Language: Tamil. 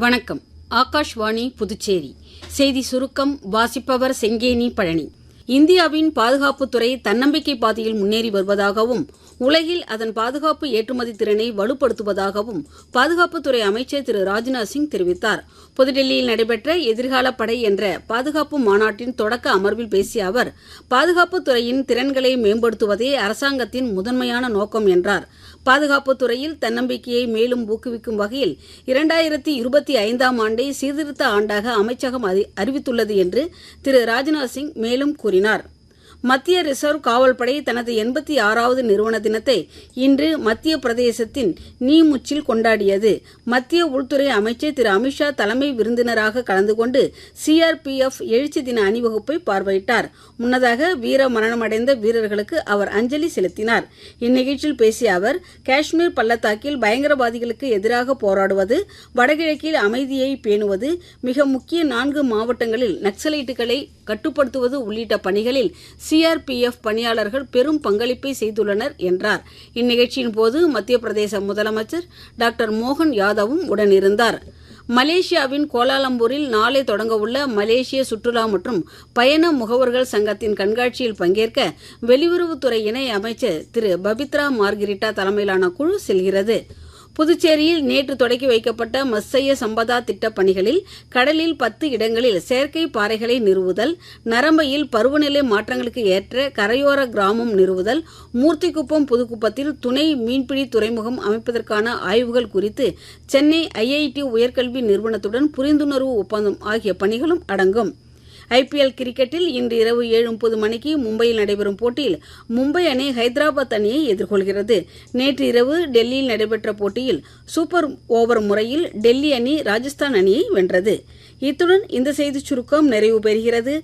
வணக்கம். ஆகாஷ்வாணி புதுச்சேரி செய்தி சுருக்கம் வாசிப்பவர் செங்கேனி பழனி. இந்தியாவின் பாதுகாப்புத்துறை தன்னம்பிக்கை பாதையில் முன்னேறி வருவதாகவும் உலகில் அதன் பாதுகாப்பு ஏற்றுமதி திறனை வலுப்படுத்துவதாகவும் பாதுகாப்புத்துறை அமைச்சர் திரு ராஜ்நாத் சிங் தெரிவித்தார். புதுடெல்லியில் நடைபெற்ற எதிர்கால படை என்ற பாதுகாப்பு மாநாட்டின் தொடக்க அமர்வில் பேசிய அவர், பாதுகாப்புத்துறையின் திறன்களை மேம்படுத்துவதே அரசாங்கத்தின் முதன்மையான நோக்கம் என்றார். பாதுகாப்புத்துறையில் தன்னம்பிக்கையை மேலும் ஊக்குவிக்கும் வகையில் 2025ஆம் ஆண்டை சீர்திருத்த ஆண்டாக அமைச்சகம் அறிவித்துள்ளது என்று திரு ராஜ்நாத் சிங் மேலும் கூறினார். மத்திய ரிசர்வ் காவல்படை தனது 86வது நிறுவன தினத்தை இன்று மத்திய பிரதேசத்தின் நீமுச்சில் கொண்டாடியது. மத்திய உள்துறை அமைச்சர் திரு அமித்ஷா தலைமை விருந்தினராக கலந்து கொண்டு சிஆர்பிஎஃப் எழுச்சி தின அணிவகுப்பை பார்வையிட்டார். முன்னதாக வீர மரணமடைந்த வீரர்களுக்கு அவர் அஞ்சலி செலுத்தினார். இந்நிகழ்ச்சியில் பேசிய அவர், காஷ்மீர் பள்ளத்தாக்கில் பயங்கரவாதிகளுக்கு எதிராக போராடுவது, வடகிழக்கில் அமைதியை பேணுவது, மிக முக்கிய 4 மாவட்டங்களில் நக்சலைட்டுகளை கட்டுப்படுத்துவது உள்ளிட்ட பணிகளில் சிஆர்பிஎஃப் பணியாளர்கள் பெரும் பங்களிப்பை செய்துள்ளனர் என்றார். இந்நிகழ்ச்சியின் போது மத்திய பிரதேச முதலமைச்சர் டாக்டர் மோகன் யாதவும் உடனிருந்தார். மலேசியாவின் கோலாலம்பூரில் நாளை தொடங்கவுள்ள மலேசிய சுற்றுலா மற்றும் பயண முகவர்கள் சங்கத்தின் கண்காட்சியில் பங்கேற்க வெளியுறவுத்துறை இணை அமைச்சர் திரு பபித்ரா மார்கரிட்டா தலைமையிலான குழு செல்கிறது. புதுச்சேரியில் நேற்று தொடக்கி வைக்கப்பட்ட மத்ஸ்ய சம்பதா திட்டப் பணிகளில் கடலில் 10 இடங்களில் செயற்கை பாறைகளை நிறுவுதல், நரம்பையில் பருவநிலை மாற்றங்களுக்கு ஏற்ற கரையோர கிராமம் நிறுவுதல், மூர்த்திக்குப்பம் புதுக்குப்பத்தில் துணை மீன்பிடி துறைமுகம் அமைப்பதற்கான ஆய்வுகள் குறித்து சென்னை ஐஐடி உயர்கல்வி நிறுவனத்துடன் புரிந்துணர்வு ஒப்பந்தம் ஆகிய பணிகளும் அடங்கும். ஐபிஎல் கிரிக்கெட்டில் இன்று இரவு 7:30 மணிக்கு மும்பையில் நடைபெறும் போட்டியில் மும்பை அணி ஹைதராபாத் அணியை எதிர்கொள்கிறது. நேற்று இரவு டெல்லியில் நடைபெற்ற போட்டியில் சூப்பர் ஓவர் முறையில் டெல்லி அணி ராஜஸ்தான் அணியை வென்றது. இத்துடன் இந்த செய்திச் சுருக்கம் நிறைவு பெறுகிறது.